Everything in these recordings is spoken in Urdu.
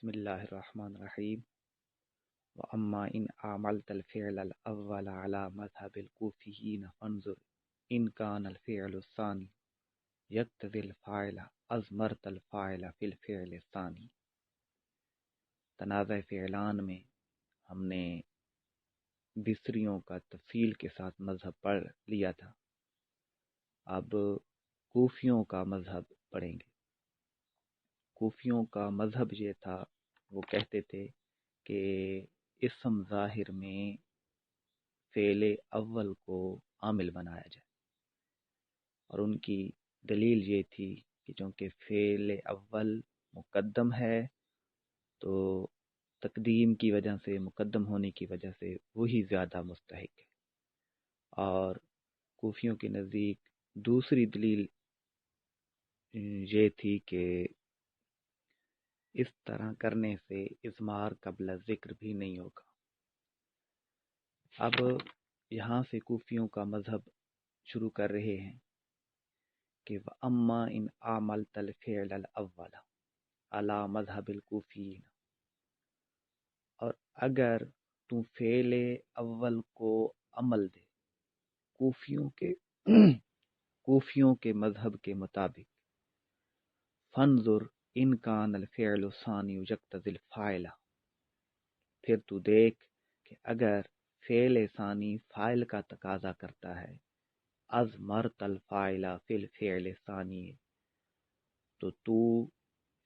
بسم الله الرحمن الرحيم. وأما إن عملت الفعل الأول على مذهب الكوفيين فانظر إن كان الفعل الثاني يقتضي الفاعل أضمرت الفاعل في الفعل الثاني. تنازع فعلان میں ہم نے بصریوں کا تفصیل کے ساتھ مذہب پڑھ لیا تھا. اب کوفیوں کا مذہب پڑھیں گے. کوفیوں کا مذہب یہ تھا، وہ کہتے تھے کہ اسم ظاہر میں فعل اول کو عامل بنایا جائے، اور ان کی دلیل یہ تھی کہ چونکہ فعل اول مقدم ہے تو تقدیم کی وجہ سے، مقدم ہونے کی وجہ سے وہی زیادہ مستحق ہے. اور کوفیوں کے نزدیک دوسری دلیل یہ تھی کہ اس طرح کرنے سے اضمار قبل ذکر بھی نہیں ہوگا. اب یہاں سے کوفیوں کا مذہب شروع کر رہے ہیں کہ وَأَمَّا إِنْ عَمَلْتَ الْفِعْلَ الْأَوَّلَ عَلَى مذہب الکوفیین، اور اگر تو فعل اول کو عمل دے کوفیوں کے مذہب کے مطابق، فانظر ان کان الفعل الثانی یقتضی الفاعل، پھر تو دیکھ کہ اگر فعل ثانی فاعل کا تقاضا کرتا ہے، اضمرت الفاعل فی الفعل الثانی، تو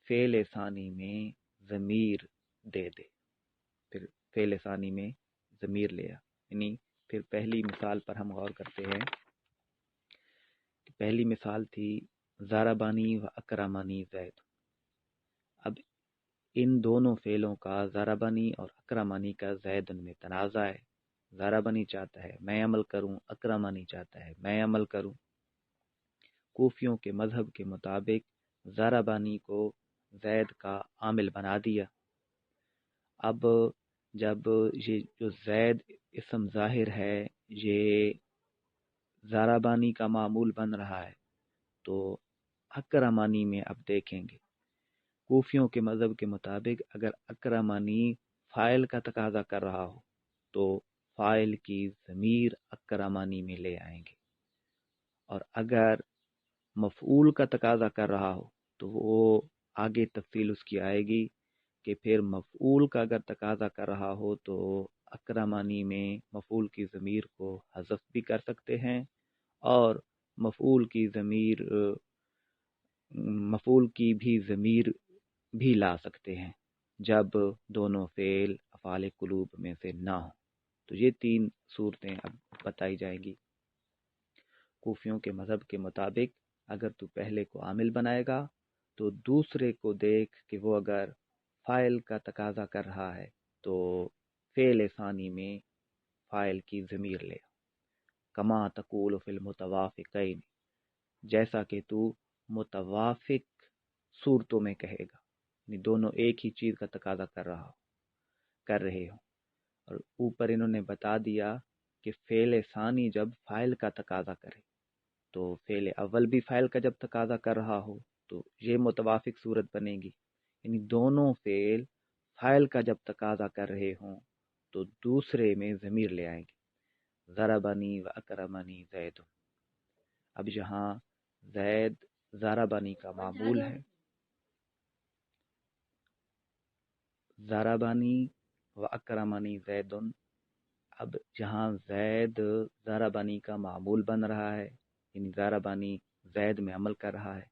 فعل ثانی میں ضمیر دے دے. پھر فعل ثانی میں ضمیر لیا، یعنی پھر پہلی مثال پر ہم غور کرتے ہیں. پہلی مثال تھی ضربنی و اکرمنی زید. اب ان دونوں فعلوں کا، ضربنی اور اکرمنی کا، زید ان میں تنازع ہے. ضربنی چاہتا ہے میں عمل کروں، اکرمنی چاہتا ہے میں عمل کروں. کوفیوں کے مذہب کے مطابق ضربنی کو زید کا عامل بنا دیا. اب جب یہ جو زید اسم ظاہر ہے یہ ضربانی کا معمول بن رہا ہے، تو اکرمانی میں اب دیکھیں گے کوفیوں کے مذہب کے مطابق اگر اکرمانی فاعل کا تقاضا کر رہا ہو تو فاعل کی ضمیر اکرمانی میں لے آئیں گے، اور اگر مفعول کا تقاضا کر رہا ہو تو وہ آگے تفصیل اس کی آئے گی کہ پھر مفعول کا اگر تقاضا کر رہا ہو تو اکرمانی میں مفعول کی ضمیر کو حذف بھی کر سکتے ہیں، اور مفعول کی بھی ضمیر بھی لا سکتے ہیں جب دونوں فعل افعال قلوب میں سے نہ ہوں. تو یہ تین صورتیں اب بتائی جائیں گی. کوفیوں کے مذہب کے مطابق اگر تو پہلے کو عامل بنائے گا تو دوسرے کو دیکھ کہ وہ اگر فاعل کا تقاضا کر رہا ہے تو فعل ثانی میں فاعل کی ضمیر لے، کما تقول فی المتوافقین، جیسا کہ تو متوافق صورتوں میں کہے گا، یعنی دونوں ایک ہی چیز کا تقاضا کر رہے ہوں. اور اوپر انہوں نے بتا دیا کہ فعل ثانی جب فاعل کا تقاضا کرے تو فعل اول بھی فاعل کا جب تقاضا کر رہا ہو تو یہ متوافق صورت بنے گی، یعنی دونوں فعل فاعل کا جب تقاضا کر رہے ہوں تو دوسرے میں ضمیر لے آئیں گے. ضربنی و اکرمنی زید. اب یہاں زید ضربنی کا معمول ہے، ضربنی و اکرمنی زید. اب جہاں زید ضربنی کا معمول بن رہا ہے، یعنی ضربنی زید میں عمل کر رہا ہے،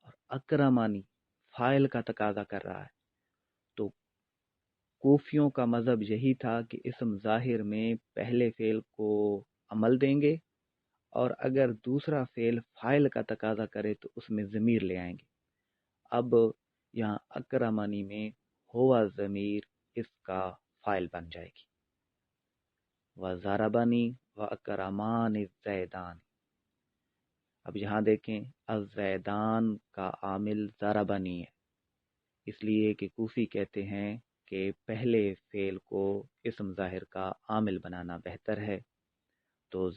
اور اکرمنی فاعل کا تقاضا کر رہا ہے، تو کوفیوں کا مذہب یہی تھا کہ اسم ظاہر میں پہلے فعل کو عمل دیں گے، اور اگر دوسرا فعل فاعل کا تقاضا کرے تو اس میں ضمیر لے آئیں گے. اب یہاں اکرمنی میں ہوا ضمیر اس کا فاعل بن جائے گی. وَضَرَبَنِي وَأَكْرَمَانِ الزَّيْدَانِ. اب یہاں دیکھیں الزیدان کا عامل ضربنی ہے، اس لیے کہ کوفی کہتے ہیں کہ پہلے فعل کو اسم ظاہر کا عامل بنانا بہتر ہے. تو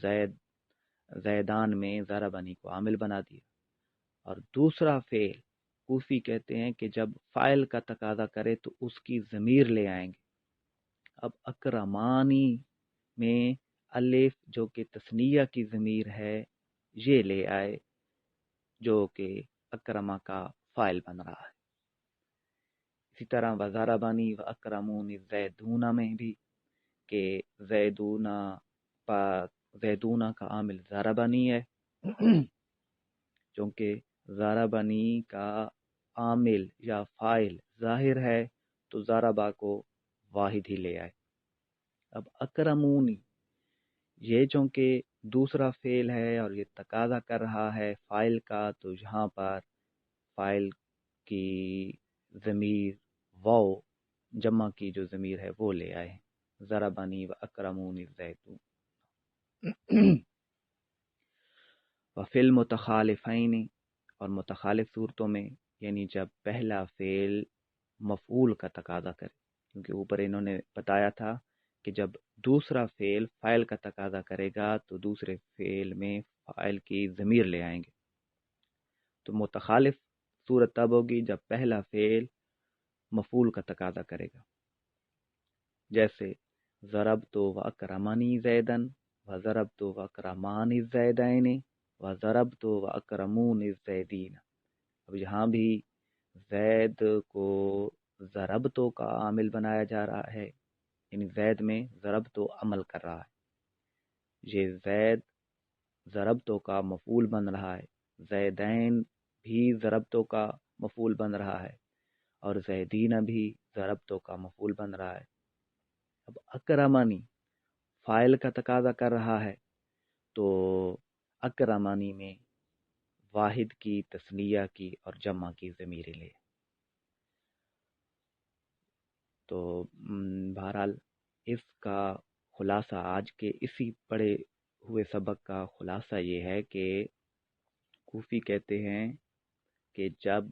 زیدان میں ضربنی کو عامل بنا دیا، اور دوسرا فعل کوفی کہتے ہیں کہ جب فاعل کا تقاضا کرے تو اس کی ضمیر لے آئیں گے۔ اب اکرمانی میں الف جو کہ تثنیہ کی ضمیر ہے یہ لے آئے جو کہ اکرمہ کا فاعل بن رہا ہے۔ اسی طرح وزاربانی و اکرمون زیدون میں بھی کہ زیدونہ کا عامل ضربانی ہے چونکہ ضربانی کا عامل یا فاعل ظاہر ہے تو ضربہ کو واحد ہی لے آئے۔ اب اکرمونی یہ چونکہ دوسرا فعل ہے اور یہ تقاضا کر رہا ہے فاعل کا، تو یہاں پر فاعل کی ضمیر واو جمع کی جو ضمیر ہے وہ لے آئے، ضربنی و اکرمونی زیدون۔ وفی المتخالفین، اور متخالف صورتوں میں یعنی جب پہلا فعل مفعول کا تقاضا کرے، کیونکہ اوپر انہوں نے بتایا تھا کہ جب دوسرا فعل فاعل کا تقاضا کرے گا تو دوسرے فعل میں فاعل کی ضمیر لے آئیں گے، تو متخالف صورت تب ہوگی جب پہلا فعل مفعول کا تقاضا کرے گا، جیسے ضربت و اکرمانی زیدن و ضربت و اکرمان الزیدین و ضربت و اکرمون الزیدین۔ اب یہاں بھی زید کو ضربتو کا عامل بنایا جا رہا ہے، یعنی زید میں ضربتو عمل کر رہا ہے، یہ زید ضربتو کا مفعول بن رہا ہے، زیدین بھی ضربتو کا مفعول بن رہا ہے، اور زیدین بھی ضربتو کا مفعول بن رہا ہے۔ اب اکرمانی فاعل کا تقاضا کر رہا ہے تو اکرمانی میں واحد کی، تثنیہ کی اور جمع کی ضمیر لے۔ تو بہرحال اس کا خلاصہ، آج کے اسی پڑھے ہوئے سبق کا خلاصہ یہ ہے کہ کوفی کہتے ہیں کہ جب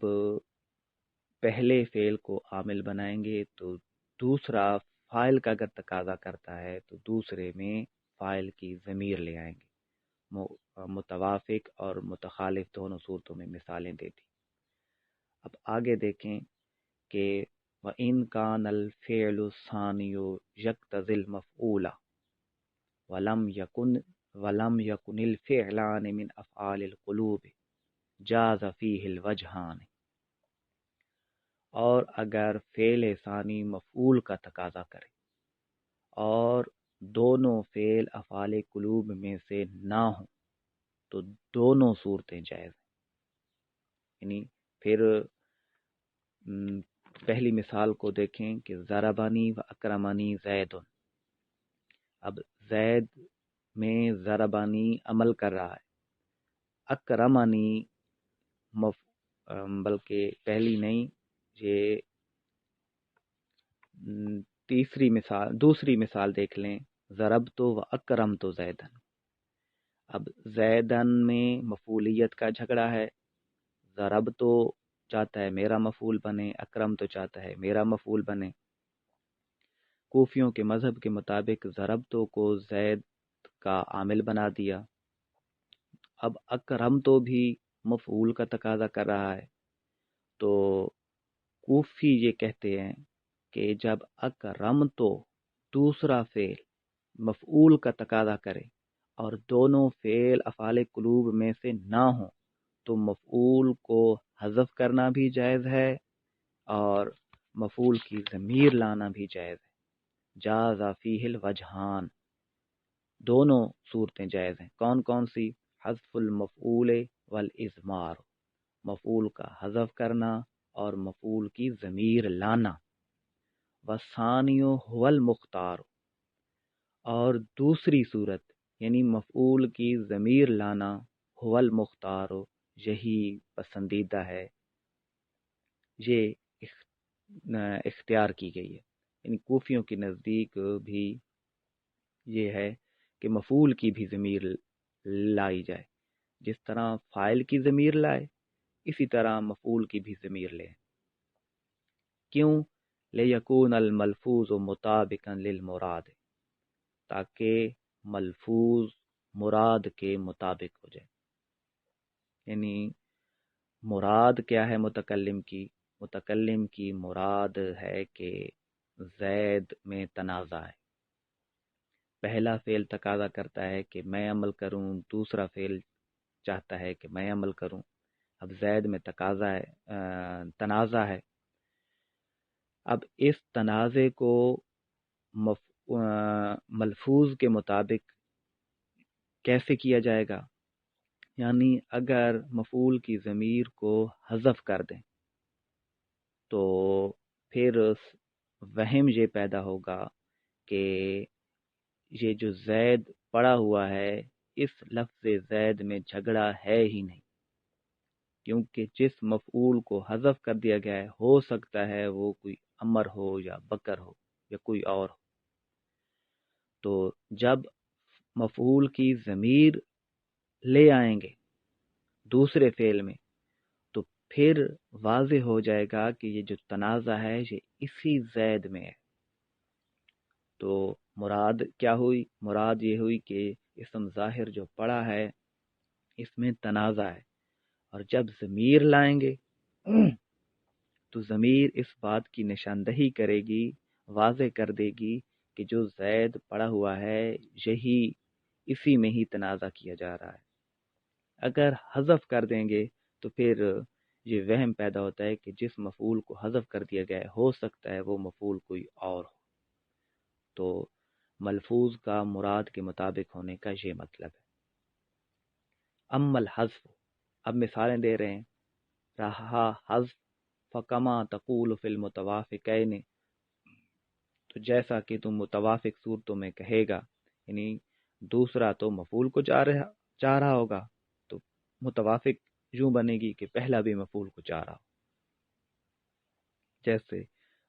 پہلے فعل کو عامل بنائیں گے تو دوسرا فاعل کا اگر تقاضا کرتا ہے تو دوسرے میں فاعل کی ضمیر لے آئیں گے۔ متوافق اور متخالف دونوں صورتوں میں مثالیں دیتی۔ اب آگے دیکھیں کہ وَإِن كَانَ الْفِعْلُ الثَّانِيُ يَقْتَضِي الْمَفْعُولَ وَلَمْ يَكُنِ الْفِعْلَانِ مِنْ أَفْعَالِ الْقُلُوبِ جَازَ فِيهِ الْوَجْهَانِ۔ اور اگر فعل ثانی مفعول کا تقاضا کرے اور دونوں فعل افعال قلوب میں سے نہ ہوں تو دونوں صورتیں جائز ہیں۔ یعنی پھر پہلی مثال کو دیکھیں کہ ضربانی و اکرمانی زیدن۔ اب زید میں ضربانی عمل کر رہا ہے، اکرمانی بلکہ پہلی نہیں، یہ دوسری مثال دیکھ لیں، ضربتو و اکرمتو زیدن۔ اب زیدن میں مفعولیت کا جھگڑا ہے، ضربتو چاہتا ہے میرا مفعول بنے، اکرمتو چاہتا ہے میرا مفعول بنے۔ کوفیوں کے مذہب کے مطابق ضربتو کو زید کا عامل بنا دیا، اب اکرمتو بھی مفعول کا تقاضا کر رہا ہے، تو کوفی یہ کہتے ہیں کہ جب اکرمتو دوسرا فعل مفعول کا تقاضا کرے اور دونوں فعل افعال قلوب میں سے نہ ہوں تو مفعول کو حذف کرنا بھی جائز ہے اور مفعول کی ضمیر لانا بھی جائز ہے۔ جاز فیہ الوجہان، دونوں صورتیں جائز ہیں۔ کون کون سی؟ حذف المفعول والاضمار، مفعول کا حذف کرنا اور مفعول کی ضمیر لانا۔ والثانی هو المختار، اور دوسری صورت یعنی مفعول کی ضمیر لانا، هو المختار، یہی پسندیدہ ہے، یہ اختیار کی گئی ہے۔ یعنی کوفیوں کے نزدیک بھی یہ ہے کہ مفعول کی بھی ضمیر لائی جائے، جس طرح فاعل کی ضمیر لائے اسی طرح مفعول کی بھی ضمیر لے۔ کیوں؟ لِيَكُونَ الْمَلْفُوظُ مُطَابِقًا لِلْمُرَادِ، تاکہ ملفوظ مراد کے مطابق ہو جائے، یعنی مراد کیا ہے متکلم کی؟ متکلم کی مراد ہے کہ زید میں تنازع ہے، پہلا فعل تقاضا کرتا ہے کہ میں عمل کروں، دوسرا فعل چاہتا ہے کہ میں عمل کروں۔ اب زید میں تقاضا ہے، تنازع ہے۔ اب اس تنازع کو ملفوظ کے مطابق کیسے کیا جائے گا؟ یعنی اگر مفعول کی ضمیر کو حذف کر دیں تو پھر وہم یہ پیدا ہوگا کہ یہ جو زید پڑا ہوا ہے اس لفظ زید میں جھگڑا ہے ہی نہیں، کیونکہ جس مفعول کو حذف کر دیا گیا ہے ہو سکتا ہے وہ کوئی امر ہو یا بکر ہو یا کوئی اور ہو۔ تو جب مفعول کی ضمیر لے آئیں گے دوسرے فعل میں تو پھر واضح ہو جائے گا کہ یہ جو تنازع ہے یہ اسی زید میں ہے۔ تو مراد کیا ہوئی؟ مراد یہ ہوئی کہ اسم ظاہر جو پڑا ہے اس میں تنازع ہے، اور جب ضمیر لائیں گے تو ضمیر اس بات کی نشاندہی کرے گی، واضح کر دے گی کہ جو زید پڑا ہوا ہے یہی اسی میں ہی تنازع کیا جا رہا ہے۔ اگر حذف کر دیں گے تو پھر یہ وہم پیدا ہوتا ہے کہ جس مفعول کو حذف کر دیا گیا ہے ہو سکتا ہے وہ مفعول کوئی اور ہو۔ تو ملفوظ کا مراد کے مطابق ہونے کا یہ مطلب ہے۔ اما الحذف، اب مثالیں دے رہے ہیں۔ رہا حذف فکما تقول فی المتوافقین، تو جیسا کہ تم متوافق صورتوں میں کہے گا، یعنی دوسرا تو مفعول کو چاہ رہا ہوگا تو متوافق یوں بنے گی کہ پہلا بھی مفعول کو چاہ رہا ہو، جیسے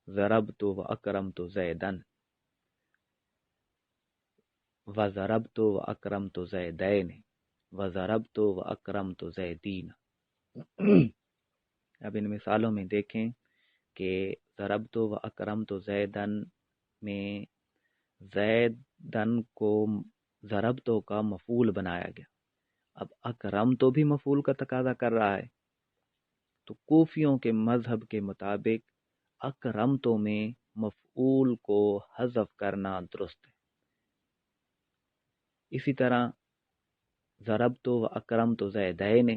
ضربت و اکرمت زیدن و ضربت و اکرمت زیدین و ضربت و اکرمت زیدین۔ اب ان مثالوں میں دیکھیں کہ ضربت و اکرمت زیدن میں زیدن کو ضربتو کا مفعول بنایا گیا۔ اب اکرمتو بھی مفعول کا تقاضا کر رہا ہے، تو کوفیوں کے مذہب کے مطابق اکرمتو میں مفعول کو حذف کرنا درست ہے۔ اسی طرح ضربتو و اکرمتو زیدین،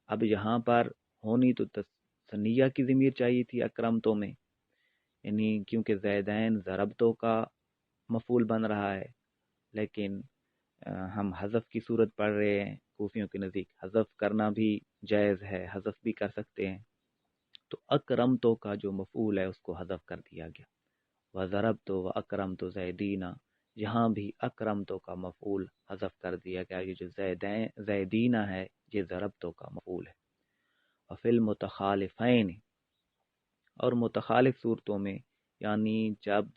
اب یہاں پر ہونی تو ثنیہ کی ضمیر چاہیے تھی اکرمتو میں، یعنی کیونکہ زیدین ضربتو کا مفعول بن رہا ہے، لیکن ہم حذف کی صورت پڑھ رہے ہیں، کوفیوں کے نزدیک حذف کرنا بھی جائز ہے، حذف بھی کر سکتے ہیں، تو اکرمتو کا جو مفعول ہے اس کو حذف کر دیا گیا۔ وَضَرَبْتُ وَأَكْرَمْتُ زَيْدِينَ، یہاں بھی اکرمتو کا مفعول حذف کر دیا گیا، یہ جو زیدینہ ہے یہ ضربتو کا مفعول ہے۔ وَفِي الْمُتَخَالِفَيْنِ، اور متخالف صورتوں میں، یعنی جب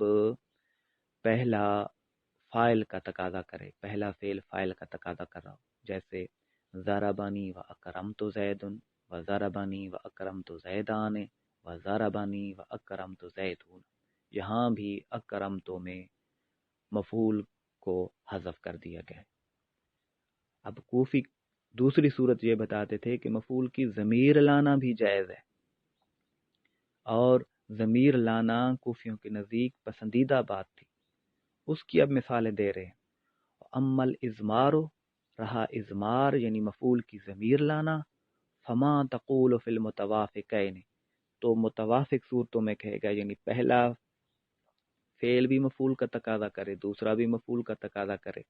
پہلا فاعل کا تقاضا کرے، پہلا فعل فاعل کا تقاضا کر رہا ہو، جیسے ضربنی و اکرمت زید و ضربنی و اکرمت زیدان و ضربنی و اکرمت زیدون، یہاں بھی اکرمتو میں مفعول کو حذف کر دیا گیا۔ اب کوفی دوسری صورت یہ بتاتے تھے کہ مفعول کی ضمیر لانا بھی جائز ہے، اور ضمیر لانا کوفیوں کے نزدیک پسندیدہ بات تھی، اس کی اب مثالیں دے رہے ہیں۔ اما الازمار، رہا ازمار یعنی مفعول کی ضمیر لانا، فما تقول فی المتوافقین، تو متوافق صورتوں میں کہے گا، یعنی پہلا فعل بھی مفعول کا تقاضا کرے، دوسرا بھی مفعول کا تقاضا کرے،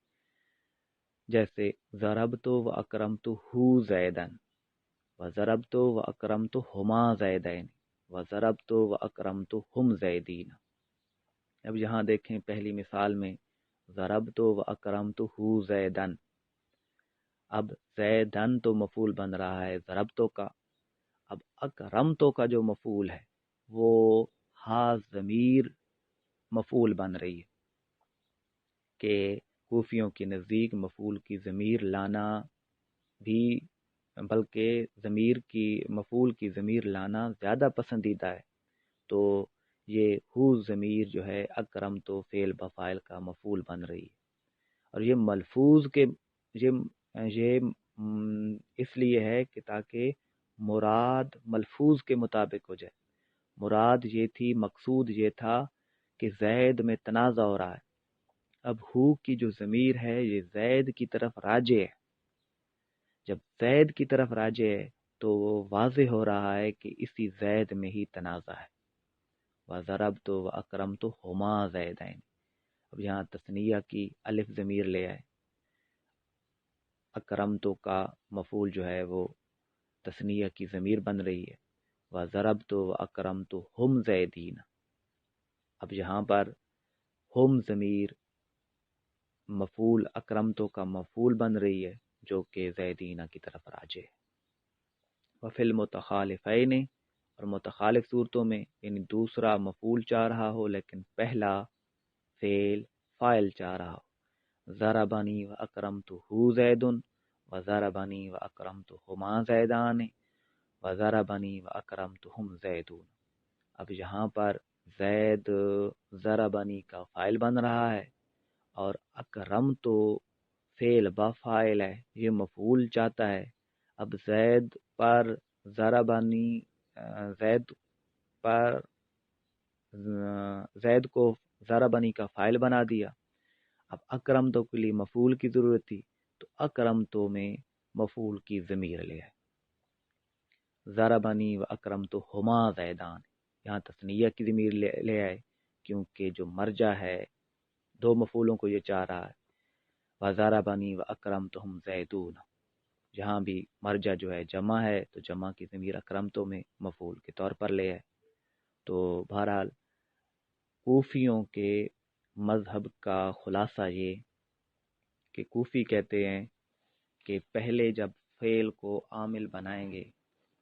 جیسے ضربت و اکرمت ہو زیدن و ضربت و اکرمت ہما زیدین و ضربت و اکرمت ہم زیدین۔ اب یہاں دیکھیں پہلی مثال میں ضربت و اکرمت ہو زیدن، اب زیدن تو مفعول بن رہا ہے ضربتو کا، اب اکرمتو کا جو مفعول ہے وہ ہا ضمیر مفعول بن رہی ہے، کہ کوفیوں کے نزدیک مفعول کی ضمیر لانا بھی، بلکہ مفعول کی ضمیر لانا زیادہ پسندیدہ ہے، تو یہ ہو ضمیر جو ہے اکرمتو فعل بفاعل کا مفعول بن رہی ہے، اور یہ ملفوظ کے یہ اس لیے ہے کہ تاکہ مراد ملفوظ کے مطابق ہو جائے. مراد یہ تھی، مقصود یہ تھا کہ زید میں تنازع ہو رہا ہے. اب ہو کی جو ضمیر ہے یہ زید کی طرف راجع ہے. جب زید کی طرف راجع ہے تو وہ واضح ہو رہا ہے کہ اسی زید میں ہی تنازع ہے. وَضَرَبْتُ وَأَكْرَمْتُ هُمَا زَيْدَيْنِ. اب یہاں تثنیہ کی الف ضمیر لے آئے. اکرمتو کا مفعول جو ہے وہ تثنیہ کی ضمیر بن رہی ہے. وَضَرَبْتُ وَأَكْرَمْتُ هُمْ زَيْدِينَ. اب یہاں پر ہم ضمیر مفعول اکرمتو کا مفعول بن رہی ہے جو کہ زیدینہ کی طرف راجع ہے. وفی المتخالفین، اور متخالف صورتوں میں یعنی دوسرا مفعول چاہ رہا ہو لیکن پہلا فعل فاعل چاہ رہا ہو. ضربنی و اکرمتہ زید و ضربنی و اکرمتہما زیدان و ضربنی و اکرمتہم زیدون. اب یہاں پر زید ضربنی کا فاعل بن رہا ہے اور اکرمتو فعل با فاعل ہے، یہ مفعول چاہتا ہے. اب زید پر ضربنی، زید پر زید کو ضربنی کا فاعل بنا دیا. اب اکرمتو کے لیے مفعول کی ضرورت تھی تو اکرمتو میں مفعول کی ضمیر لے آئے. ضربنی و اکرمتہما زیدان، یہاں تثنیہ کی ضمیر لے آئے کیونکہ جو مرجع ہے دو مفعولوں کو یہ چاہ رہا ہے. وَضَرَبَنِي وَأَكْرَمْتُهُمْ زَيْدُونَ، جہاں بھی مرجع جو ہے جمع ہے تو جمع کی ضمیر اکرمتو میں مفعول کے طور پر لے آئے. تو بہرحال کوفیوں کے مذہب کا خلاصہ یہ کہ کوفی کہتے ہیں کہ پہلے جب فعل کو عامل بنائیں گے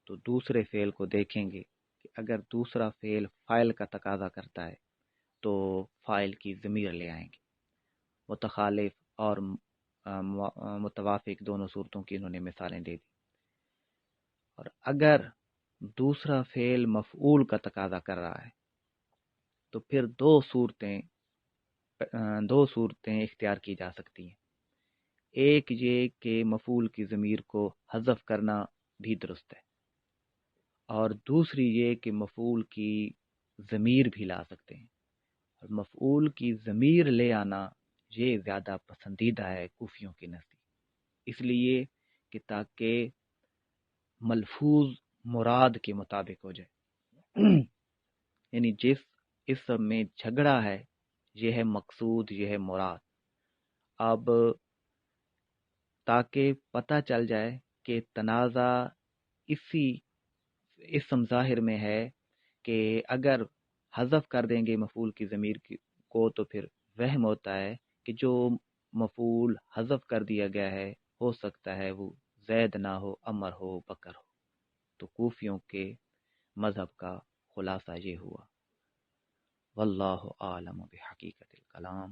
تو دوسرے فعل کو دیکھیں گے کہ اگر دوسرا فعل فاعل کا تقاضا کرتا ہے تو فاعل کی ضمیر لے آئیں گے. متخالف اور متوافق دونوں صورتوں کی انہوں نے مثالیں دے دی. اور اگر دوسرا فعل مفعول کا تقاضا کر رہا ہے تو پھر دو صورتیں اختیار کی جا سکتی ہیں. ایک یہ کہ مفعول کی ضمیر کو حذف کرنا بھی درست ہے، اور دوسری یہ کہ مفعول کی ضمیر بھی لا سکتے ہیں. اور مفعول کی ضمیر لے آنا یہ زیادہ پسندیدہ ہے کوفیوں کی نزدیک، اس لیے کہ تاکہ ملفوظ مراد کے مطابق ہو جائے. یعنی جس اسم میں جھگڑا ہے یہ ہے مقصود، یہ ہے مراد. اب تاکہ پتہ چل جائے کہ تنازع اسی اسم ظاہر میں ہے کہ اگر حذف کر دیں گے مفعول کی ضمیر کو تو پھر وہم ہوتا ہے کہ جو مفعول حذف کر دیا گیا ہے ہو سکتا ہے وہ زید نہ ہو، عمر ہو، بکر ہو. تو کوفیوں کے مذہب کا خلاصہ یہ ہوا. واللہ اعلم بحقیقت الکلام.